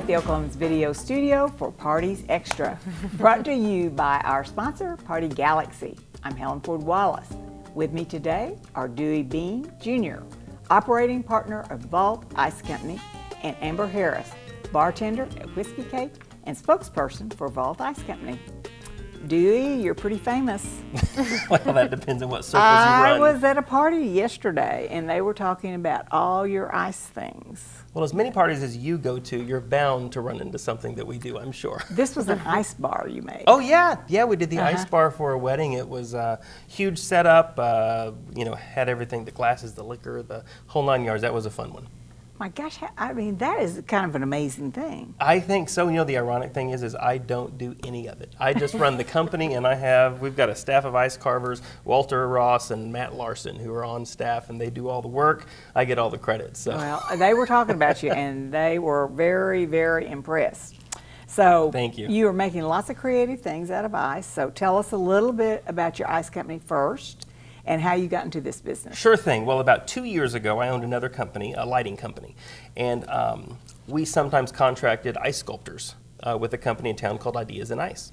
at the Oklahoman's video studio for Parties Extra, brought to you by our sponsor, Party Galaxy. I'm Helen Ford Wallace. With me today are Dewey Bean Jr., operating partner of Vault Ice Company, and Amber Harris, bartender at Whiskey Cake and spokesperson for Vault Ice Company. Dewey, you're pretty famous. Well, that depends on what circles you run. I was at a party yesterday, and they were talking about all your ice things. Well, as many parties as you go to, you're bound to run into something that we do, I'm sure. This was an ice bar you made. Oh, yeah. Yeah, we did the ice bar for a wedding. It was a huge setup, had everything, the glasses, the liquor, the whole 9 yards. That was a fun one. My gosh, I mean, that is kind of an amazing thing. I think so. You know, the ironic thing is I don't do any of it. I just run the company, and we've got a staff of ice carvers, Walter Ross and Matt Larson, who are on staff, and they do all the work. I get all the credit. So. Well, they were talking about you, and they were very, very impressed. So thank you. You are making lots of creative things out of ice. So tell us a little bit about your ice company first, and how you got into this business. Sure thing. Well, about 2 years ago, I owned another company, a lighting company, and we sometimes contracted ice sculptors with a company in town called Ideas in Ice.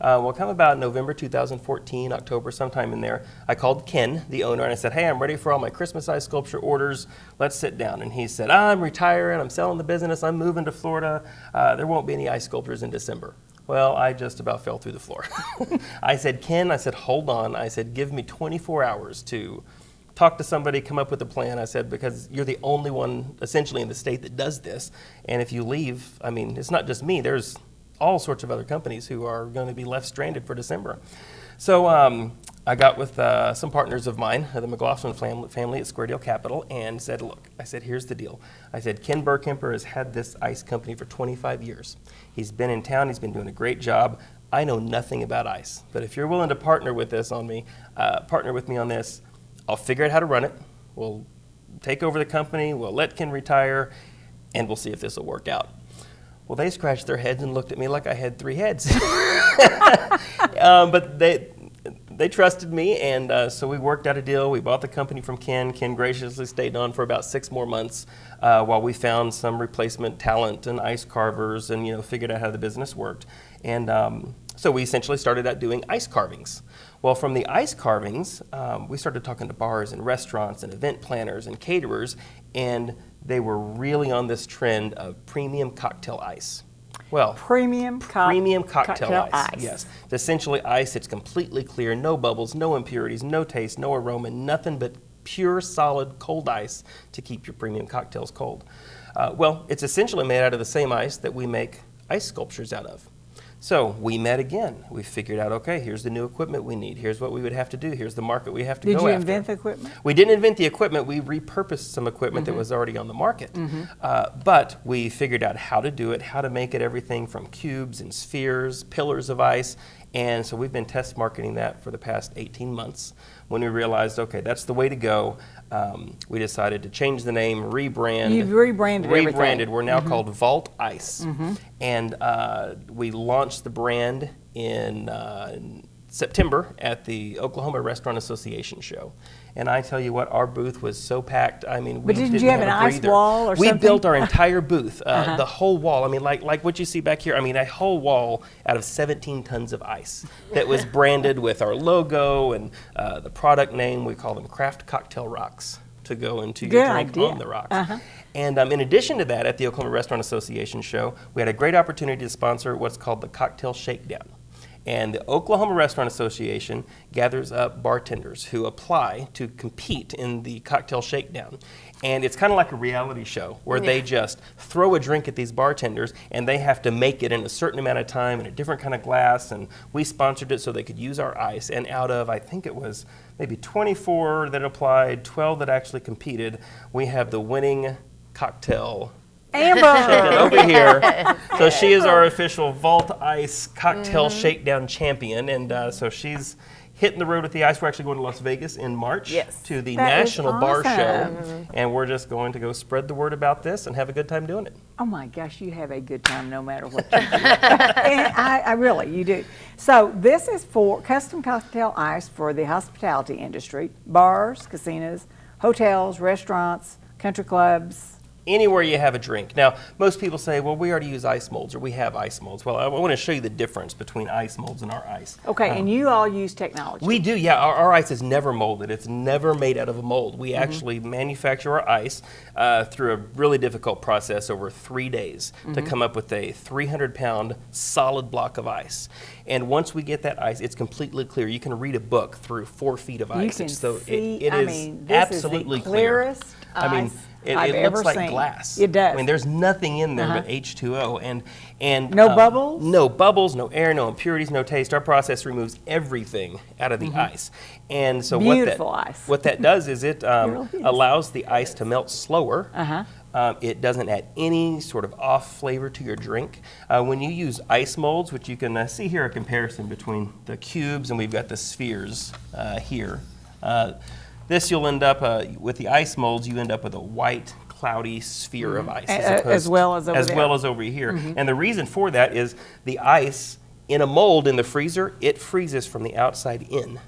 Well, come about November 2014, October, sometime in there, I called Ken, the owner, and I said, hey, I'm ready for all my Christmas ice sculpture orders. Let's sit down. And he said, I'm retiring. I'm selling the business. I'm moving to Florida. There won't be any ice sculptures in December. Well, I just about fell through the floor. I said, Ken, hold on. I said, give me 24 hours to talk to somebody, come up with a plan. I said, because you're the only one essentially in the state that does this. And if you leave, I mean, it's not just me. There's all sorts of other companies who are going to be left stranded for December. So I got with some partners of mine, the McLaughlin family at Square Deal Capital, and said, look, I said, here's the deal. I said, Ken Burkemper has had this ice company for 25 years. He's been in town. He's been doing a great job. I know nothing about ice. But if you're willing to partner with me on this, I'll figure out how to run it. We'll take over the company. We'll let Ken retire, and we'll see if this will work out. Well, they scratched their heads and looked at me like I had 3 heads. But they trusted me, and so we worked out a deal. We bought the company from Ken. Ken graciously stayed on for about 6 more months while we found some replacement talent and ice carvers and figured out how the business worked. And so we essentially started out doing ice carvings. Well, from the ice carvings, we started talking to bars and restaurants and event planners and caterers, and they were really on this trend of premium cocktail ice. Well, premium cocktail ice. Yes, it's essentially ice. It's completely clear, no bubbles, no impurities, no taste, no aroma, nothing but pure, solid, cold ice to keep your premium cocktails cold. Well, it's essentially made out of the same ice that we make ice sculptures out of. So we met again. We figured out, okay, here's the new equipment we need. Here's what we would have to do. Here's the market we have to go after. Did you invent the equipment? We didn't invent the equipment. We repurposed some equipment that was already on the market. But we figured out how to do it, how to make it, everything from cubes and spheres, pillars of ice. And so we've been test marketing that for the past 18 months. When we realized, okay, that's the way to go, we decided to change the name, rebrand. You've rebranded everything. We're now called Vault Ice. And we launched the brand in September at the Oklahoma Restaurant Association show. And I tell you what, our booth was so packed. I mean, but didn't you have an ice wall or something? We built our entire booth, the whole wall. I mean, like what you see back here. I mean, a whole wall out of 17 tons of ice that was branded with our logo and the product name. We call them Craft Cocktail Rocks to go into your drink on the rocks. And in addition to that, at the Oklahoma Restaurant Association show, we had a great opportunity to sponsor what's called the Cocktail Shakedown. And the Oklahoma Restaurant Association gathers up bartenders who apply to compete in the Cocktail Shakedown. And it's kind of like a reality show where they just throw a drink at these bartenders and they have to make it in a certain amount of time in a different kind of glass. And we sponsored it so they could use our ice. And out of, I think it was maybe 24 that applied, 12 that actually competed, we have the winning cocktail Amber over here. So she is our official Vault Ice Cocktail Shakedown champion, and so she's hitting the road with the ice. We're actually going to Las Vegas in March to the National Bar Show, and we're just going to go spread the word about this and have a good time doing it. Oh my gosh, you have a good time no matter what you do. And I really, you do. So this is for custom cocktail ice for the hospitality industry, bars, casinos, hotels, restaurants, country clubs, anywhere you have a drink. Now, most people say, well, we already use ice molds, or we have ice molds. Well, I want to show you the difference between ice molds and our ice. Okay, and you all use technology. We do, yeah. Our ice is never molded. It's never made out of a mold. We actually manufacture our ice through a really difficult process over 3 days to come up with a 300-pound solid block of ice. And once we get that ice, it's completely clear. You can read a book through 4 feet of ice. You can So see, it is this absolutely is the clear. clearest ice I've it ever looks like seen. glass. It does. I mean, there's nothing in there but H2O and No bubbles? No bubbles, no air, no impurities, no taste. Our process removes everything out of the ice. And so Beautiful ice. what that does is it really is. allows the ice to melt slower. It doesn't add any sort of off flavor to your drink. When you use ice molds, which you can see here a comparison between the cubes and we've got the spheres here. This you'll end up, with the ice molds, you end up with a white, cloudy sphere of ice. As well as over as there. well as over here. And the reason for that is the ice in a mold in the freezer, it freezes from the outside in.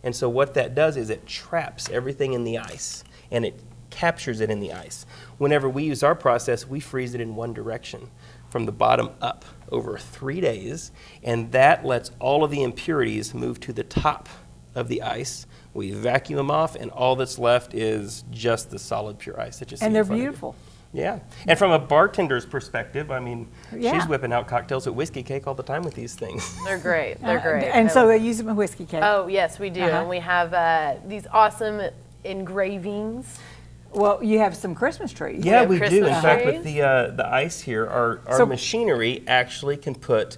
And so what that does is it traps everything in the ice and it captures it in the ice. Whenever we use our process, we freeze it in one direction from the bottom up over 3 days, and that lets all of the impurities move to the top of the ice. We vacuum them off, and all that's left is just the solid pure ice that you see. And they're in front of you. beautiful. Yeah, and from a bartender's perspective, I mean, Yeah. she's whipping out cocktails at Whiskey Cake all the time with these things. They're great. They're great. And so they use them in whiskey cake. Oh, yes, we do. And we have these awesome engravings. Well, you have some Christmas trees. Yeah, have we do. In Christmas fact, trees. with the ice here, our So- machinery actually can put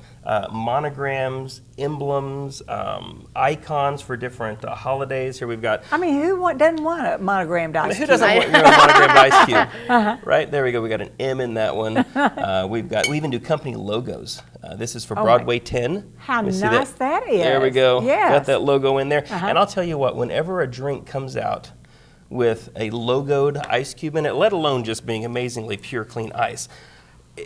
monograms, emblems, icons for different holidays. Here we've got. I mean, doesn't want a monogrammed ice Who cube? doesn't want your own monogrammed ice cube? Right there we go. We got an M in that one. We even do company logos. This is for my- Broadway 10. How You see nice that is. There we go. Yes. Got that logo in there. And I'll tell you what, whenever a drink comes out with a logoed ice cube in it, let alone just being amazingly pure, clean ice,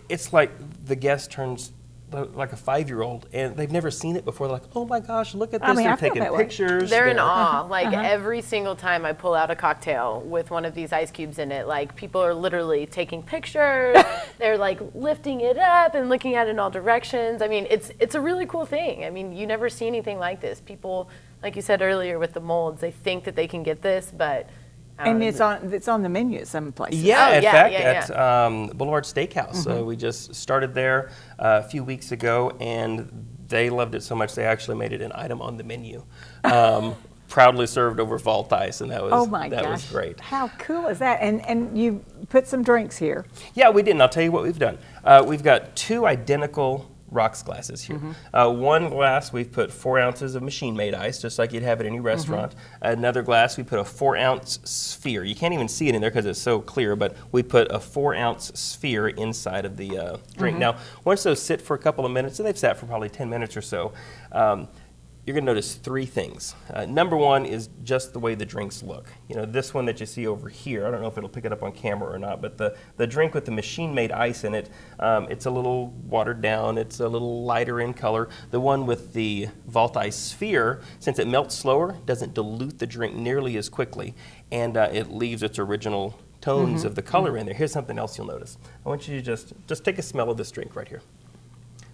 it's like the guest turns like a 5-year-old, and they've never seen it before. They're like, oh my gosh, look at this. I mean, They're I feel taking that way. pictures. They're in awe. Like every single time I pull out a cocktail with one of these ice cubes in it, like people are literally taking pictures. They're like lifting it up and looking at it in all directions. I mean, it's a really cool thing. I mean, you never see anything like this. People, like you said earlier with the molds, they think that they can get this, but And it's on the menu at some places. Yeah, Oh, in yeah, fact, yeah, at Boulevard Steakhouse. We just started there a few weeks ago, and they loved it so much they actually made it an item on the menu. Proudly served over vault ice, and that was Oh my that gosh. was great. How cool is that? And you put some drinks here. Yeah, we did, and I'll tell you what we've done. We've got 2 identical rocks glasses here. One glass, we've put 4 ounces of machine-made ice, just like you'd have at any restaurant. Another glass, we put a 4-ounce sphere. You can't even see it in there because it's so clear, but we put a 4-ounce sphere inside of the drink. Now, once those sit for a couple of minutes, and they've sat for probably 10 minutes or so, you're going to notice 3 things. Number one is just the way the drinks look. You know, this one that you see over here, I don't know if it'll pick it up on camera or not, but the drink with the machine-made ice in it, it's a little watered down, it's a little lighter in color. The one with the Vault Ice Sphere, since it melts slower, doesn't dilute the drink nearly as quickly, and it leaves its original tones of the color in there. Here's something else you'll notice. I want you to just take a smell of this drink right here.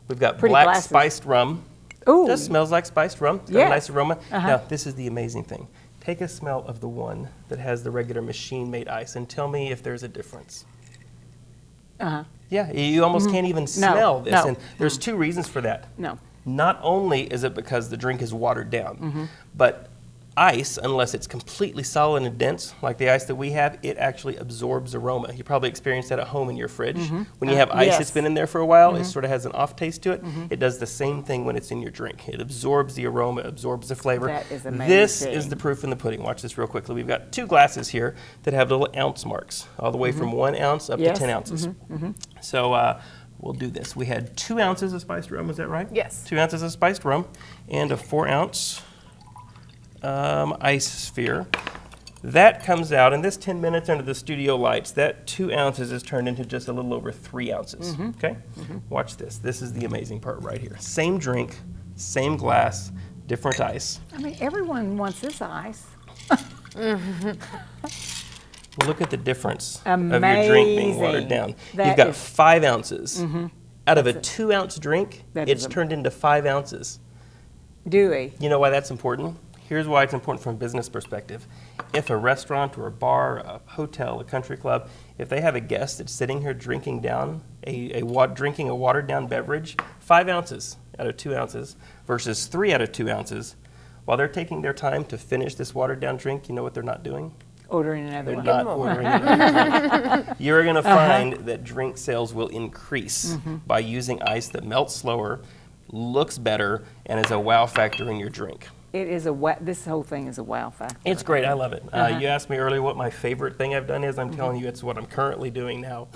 We've got Pretty black glasses. spiced rum. Ooh. Just smells like spiced rum. It's got Yes. a nice aroma. Now, this is the amazing thing. Take a smell of the one that has the regular machine-made ice and tell me if there's a difference. Yeah, you almost can't even smell this. no. And there's 2 reasons for that. No. Not only is it because the drink is watered down, but ice, unless it's completely solid and dense, like the ice that we have, it actually absorbs aroma. You probably experienced that at home in your fridge. When you have ice yes. that's been in there for a while, it sort of has an off taste to it. It does the same thing when it's in your drink. It absorbs the aroma, absorbs the flavor. That is This amazing. is the proof in the pudding. Watch this real quickly. We've got 2 glasses here that have little ounce marks, all the way from 1 ounce up Yes. to 10 ounces. So we'll do this. We had 2 ounces of spiced rum, is that right? Yes. 2 ounces of spiced rum and a 4-ounce ice sphere. That comes out, and this 10 minutes under the studio lights, that 2 ounces is turned into just a little over 3 ounces. Okay? Watch this. This is the amazing part right here. Same drink, same glass, different ice. I mean, everyone wants this ice. Look at the difference of your drink being watered down. You've got 5 ounces. Out of a 2-ounce drink, it's turned into 5 ounces. Dewy. You know why that's important? Here's why it's important from a business perspective. If a restaurant or a bar, a hotel, a country club, if they have a guest that's sitting here drinking down drinking a watered down beverage, 5 ounces out of 2 ounces versus 3 out of 2 ounces, while they're taking their time to finish this watered down drink, you know what they're not doing? Ordering another They're one. not ordering another drink. You're going to find that drink sales will increase by using ice that melts slower, looks better, and is a wow factor in your drink. It is this whole thing is a wow factor. It's great. I love it. You asked me earlier what my favorite thing I've done is. I'm telling you, it's what I'm currently doing now.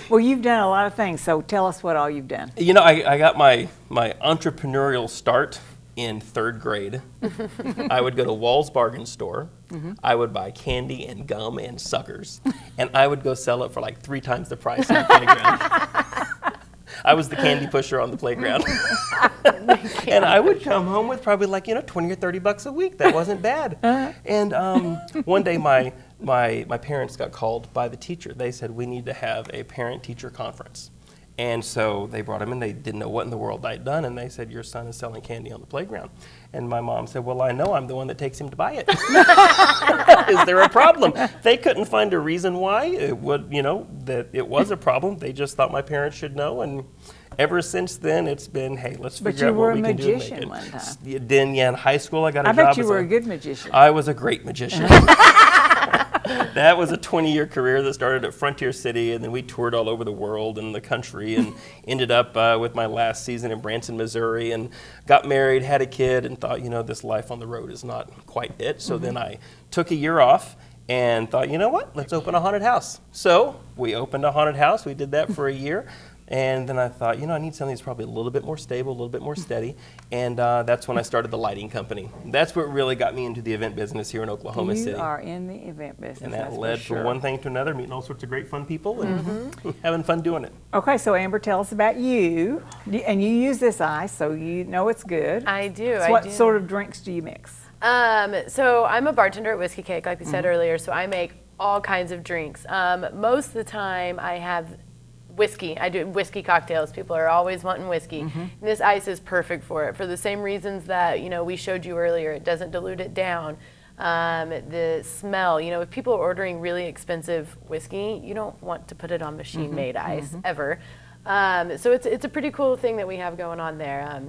Well, you've done a lot of things, so tell us what all you've done. You know, I got my entrepreneurial start in 3rd grade. I would go to Wall's Bargain Store. I would buy candy and gum and suckers, and I would go sell it for like 3 times the price on the playground. I was the candy pusher on the playground. And I would come home with probably like, $20 or $30 a week. That wasn't bad. And one day my parents got called by the teacher. They said, we need to have a parent-teacher conference. And so they brought him in. They didn't know what in the world I'd done. And they said, your son is selling candy on the playground. And my mom said, well, I know, I'm the one that takes him to buy it. Is there a problem? They couldn't find a reason why it would, that it was a problem. They just thought my parents should know. And ever since then, it's been, hey, let's figure out what we can do. But you were a magician one time. Then, in high school, I got a job. I bet you were a good magician. I was a great magician. That was a 20-year career that started at Frontier City, and then we toured all over the world and the country, and ended up with my last season in Branson, Missouri, and got married, had a kid, and thought, this life on the road is not quite it. So then I took a year off and thought, you know what, let's open a haunted house. So we opened a haunted house. We did that for a year. And then I thought, I need something that's probably a little bit more stable, a little bit more steady. And that's when I started the lighting company. That's what really got me into the event business here in Oklahoma City. You are in the event business. And that led from one thing to another, meeting all sorts of great fun people and having fun doing it. Okay, so Amber, tell us about you. And you use this ice, so you know it's good. I do. So what sort of drinks do you mix? So I'm a bartender at Whiskey Cake, like we said earlier, so I make all kinds of drinks. Most of the time I have whiskey. I do whiskey cocktails. People are always wanting whiskey. And this ice is perfect for it for the same reasons that, we showed you earlier. It doesn't dilute it down. The smell, if people are ordering really expensive whiskey, you don't want to put it on machine-made ice ever. So it's a pretty cool thing that we have going on there.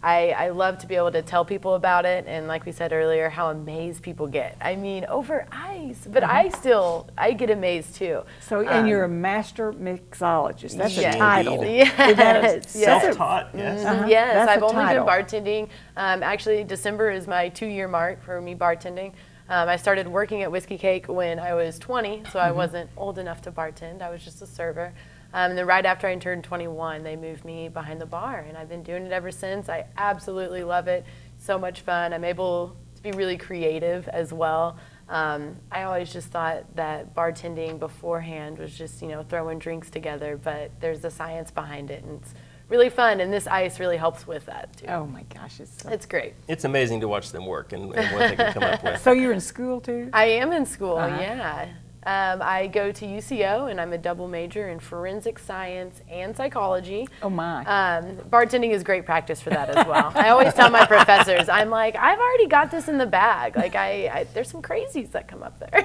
I love to be able to tell people about it, and like we said earlier, how amazed people get. I mean, over ice, but I get amazed too. So, and you're a master mixologist. That's yes. a title. Yes. Self-taught, yes. Yes, That's I've a only title. been bartending. Actually, December is my 2-year mark for me bartending. I started working at Whiskey Cake when I was 20, so I wasn't old enough to bartend. I was just a server. And then right after I turned 21, they moved me behind the bar, and I've been doing it ever since. I absolutely love it. So much fun. I'm able to be really creative as well. I always just thought that bartending beforehand was just, throwing drinks together, but there's a science behind it, and it's really fun, and this ice really helps with that, too. Oh, my gosh. It's great. It's amazing to watch them work and what they can come up with. So you're in school, too? I am in school, yeah. I go to UCO, and I'm a double major in forensic science and psychology. Oh, my. Bartending is great practice for that as well. I always tell my professors, I'm like, I've already got this in the bag. Like, there's some crazies that come up there.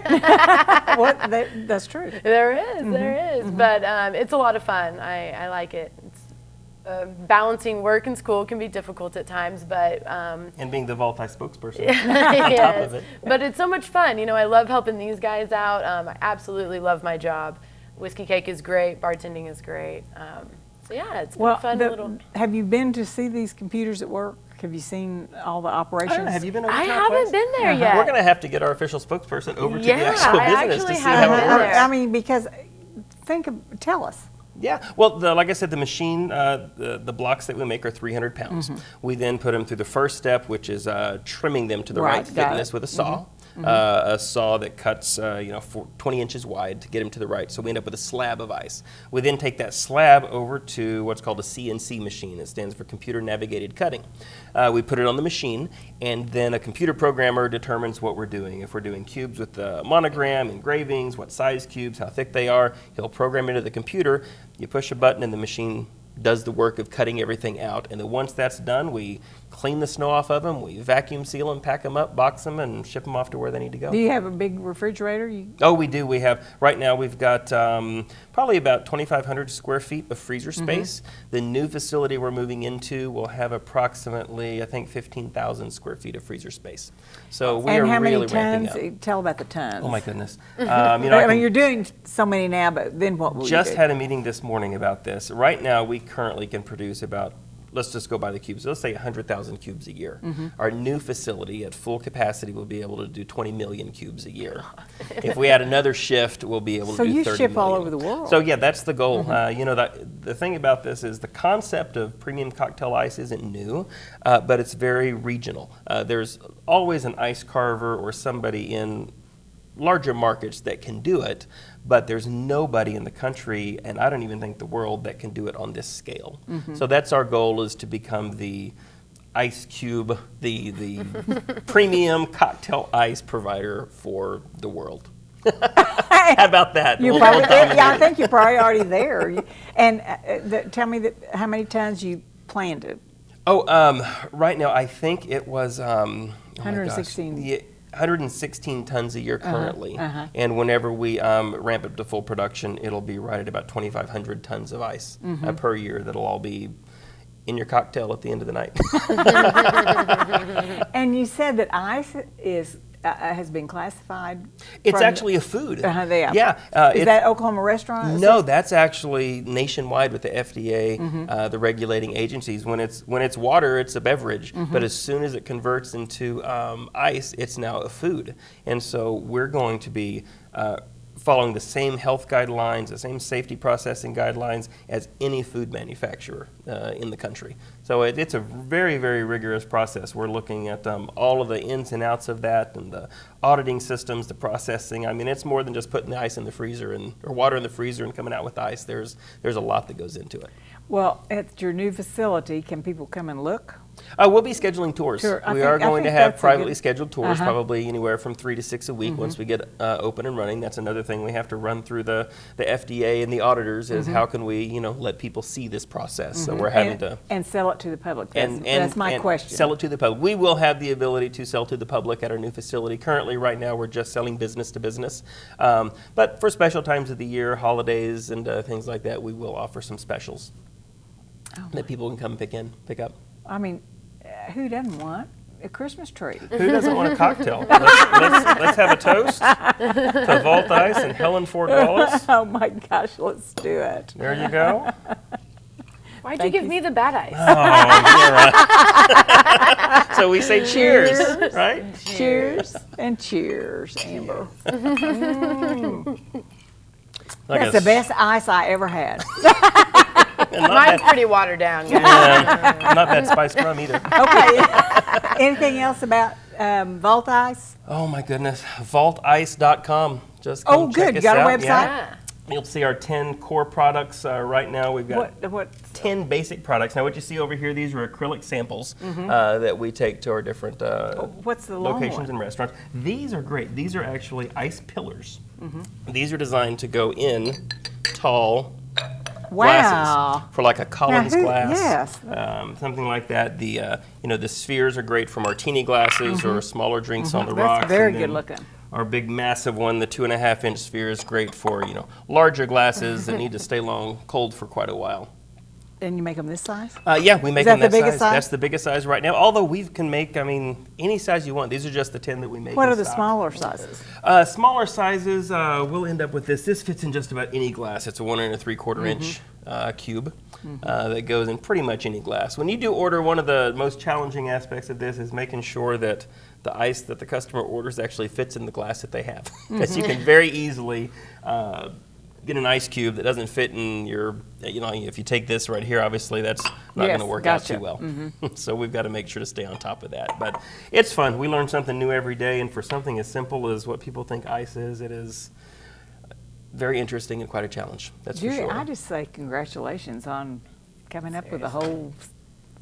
That's true. There is. But it's a lot of fun. I like it. Balancing work and school can be difficult at times, but and being the Vault-I spokesperson on top of it. But it's so much fun. I love helping these guys out. I absolutely love my job. Whiskey Cake is great. Bartending is great. So yeah, it's been fun. Have you been to see these computers at work? Have you seen all the operations? Have you been over to I our haven't place? been there yet. We're going to have to get our official spokesperson over to the Yeah, actual I business to actually see how haven't it been works. there. I mean, because tell us. Yeah, well, like I said, the machine, the blocks that we make are 300 pounds. We then put them through the first step, which is trimming them to the right thickness with a saw. a saw that cuts 20 inches wide to get them to the right. So we end up with a slab of ice. We then take that slab over to what's called a CNC machine. It stands for computer navigated cutting. We put it on the machine, and then a computer programmer determines what we're doing. If we're doing cubes with the monogram, engravings, what size cubes, how thick they are, he'll program into the computer. You push a button and the machine does the work of cutting everything out. And then once that's done, we clean the snow off of them, we vacuum seal them, pack them up, box them, and ship them off to where they need to go. Do you have a big refrigerator? Oh, we do. We have, right now we've got probably about 2,500 square feet of freezer space. The new facility we're moving into will have approximately, I think, 15,000 square feet of freezer space. So we are really ramping up. Tell about the tons. Oh my goodness. I mean, you're doing so many now, but then what will you do? Just had a meeting this morning about this. Right now, we currently can produce about, let's just go by the cubes, let's say 100,000 cubes a year. Our new facility at full capacity will be able to do 20 million cubes a year. If we add another shift, we'll be able to do 30 million. So you ship all over the world. So yeah, that's the goal. The thing about this is the concept of premium cocktail ice isn't new, but it's very regional. There's always an ice carver or somebody in larger markets that can do it, but there's nobody in the country, and I don't even think the world, that can do it on this scale. So that's our goal, is to become the ice cube, the premium cocktail ice provider for the world. How about that? I think you're probably already there. And tell me how many tons you plan to. Right now I think it was 116. 116 tons a year currently, and whenever we ramp up to full production, it'll be right at about 2,500 tons of ice per year. That'll all be in your cocktail at the end of the night. And you said that ice has been classified. It's actually a food. They are. Yeah. Is that Oklahoma restaurant? No, that's actually nationwide with the FDA, the regulating agencies. When it's water, it's a beverage. But as soon as it converts into ice, it's now a food. And so we're going to be following the same health guidelines, the same safety processing guidelines as any food manufacturer in the country. So it's a very, very rigorous process. We're looking at all of the ins and outs of that, and the auditing systems, the processing. I mean, it's more than just putting the ice in the freezer or water in the freezer and coming out with ice. There's a lot that goes into it. Well, at your new facility, can people come and look? We'll be scheduling tours. Sure. We are going to have privately scheduled tours, probably anywhere from 3 to 6 a week once we get open and running. That's another thing we have to run through the FDA and the auditors, is how can we let people see this process. So we're having to... And sell it to the public. That's my question. Sell it to the public. We will have the ability to sell to the public at our new facility. Currently, right now, we're just selling business to business. But for special times of the year, holidays and things like that, we will offer some specials that people can come pick up. I mean, who doesn't want a Christmas tree? Who doesn't want a cocktail? Let's have a toast to Vault Ice and Helen Ford Wallace. Oh my gosh, let's do it. There you go. Why'd you give me the bad ice? Oh, you're right. So we say cheers, right? Cheers and cheers, Amber. Like That's the best ice I ever had. Mine's pretty watered down. Yeah, not bad spiced rum either. Okay. Anything else about Vault Ice? Oh my goodness, vaultice.com. Just come check good. us Got a out. website? Yeah. You'll see our 10 core products. Right now we've got What? 10 basic products. Now what you see over here, these are acrylic samples that we take to our different What's the long locations one? and restaurants. These are great. These are actually ice pillars. These are designed to go in tall glasses for like a Collins glass. Yes. Something like that. The spheres are great for martini glasses or smaller drinks on the rocks. That's very And then good looking. Our big massive one, the 2.5-inch sphere, is great for larger glasses that need to stay cold for quite a while. And you make them this size? Yeah, we make Is that them that the biggest size? That's the biggest size right now. Although we can make, any size you want. These are just the 10 that we make. What in are the stock. smaller sizes? Smaller sizes, we'll end up with this. This fits in just about any glass. It's a 1 3/4 inch cube that goes in pretty much any glass. When you do order, one of the most challenging aspects of this is making sure that the ice that the customer orders actually fits in the glass that they have. Because you can very easily get an ice cube that doesn't fit in your, if you take this right here, obviously that's not Yes, going to work gotcha. out too well. So we've got to make sure to stay on top of that. But it's fun. We learn something new every day, and for something as simple as what people think ice is, it is very interesting and quite a challenge. That's for Judy, sure. I just say congratulations on coming up with the whole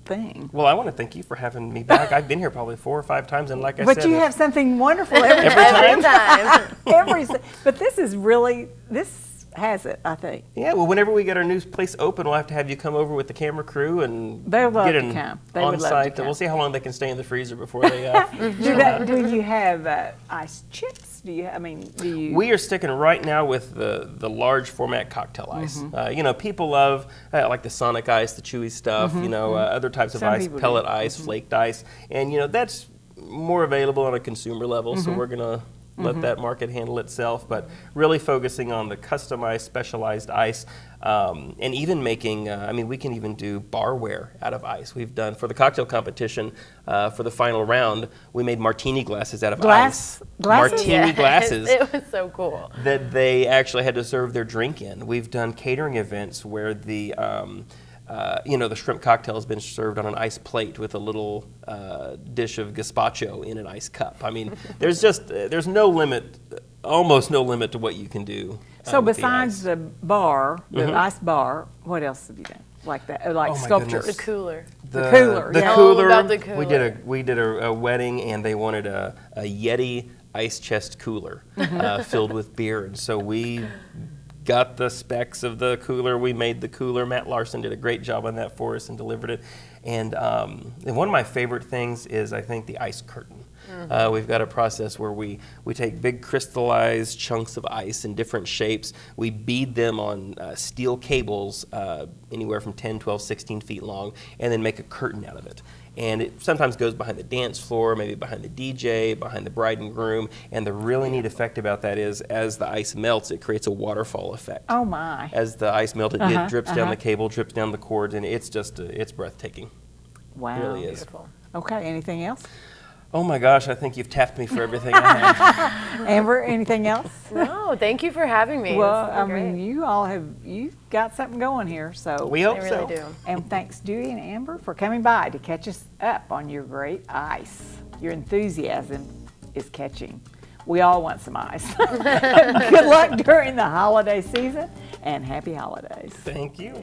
thing. Well, I want to thank you for having me back. I've been here probably 4 or 5 times, and like I But said, you have something wonderful every Every time. But this is really, this has it, I think. yeah. Well, whenever we get our new place open, we'll have to have you come over with the camera crew and They would love get to an come. They would love to on-site. come. We'll see how long they can stay in the freezer before they. Do you have ice chips? Do you? We are sticking right now with the large format cocktail ice. Mm-hmm. People love like the Sonic ice, the chewy stuff. Other types of Some ice, people do. pellet ice, flaked ice, and that's more available on a consumer level. So we're gonna let that market handle itself, but really focusing on the customized, specialized ice, and even making. We can even do barware out of ice. We've done for the cocktail competition for the final round. We made martini glasses out of ice. Glasses? Martini Yes, glasses. It was so cool. That they actually had to serve their drink in. We've done catering events where the shrimp cocktail has been served on an ice plate with a little dish of gazpacho in an ice cup. There's no limit, almost no limit to what you can do. So with the besides ice. the bar, the ice bar, what else have you done? Like that, like Oh my sculptures. goodness. The cooler. The cooler, The yeah. cooler. All about the cooler. We did a wedding, and they wanted a Yeti ice chest cooler filled with beer, and so we got the specs of the cooler. We made the cooler. Matt Larson did a great job on that for us and delivered it. And one of my favorite things is, I think, the ice curtain. We've got a process where we take big crystallized chunks of ice in different shapes. We bead them on steel cables anywhere from 10, 12, 16 feet long, and then make a curtain out of it. And it sometimes goes behind the dance floor, maybe behind the DJ, behind the bride and groom. And the really neat effect about that is, as the ice melts, it creates a waterfall effect. Oh my! As the ice melted, it drips down the cable, drips down the cords, and it's just it's breathtaking. Wow. It really is. Beautiful. Okay. Anything else? Oh my gosh, I think you've tapped me for everything I have. Amber, anything else? No, thank you for having me. Well, This I has been mean, you've got something going here, so. We hope I really so. do. And thanks, Dewey and Amber, for coming by to catch us up on your great ice. Your enthusiasm is catching. We all want some ice. Good luck during the holiday season, and happy holidays. Thank you.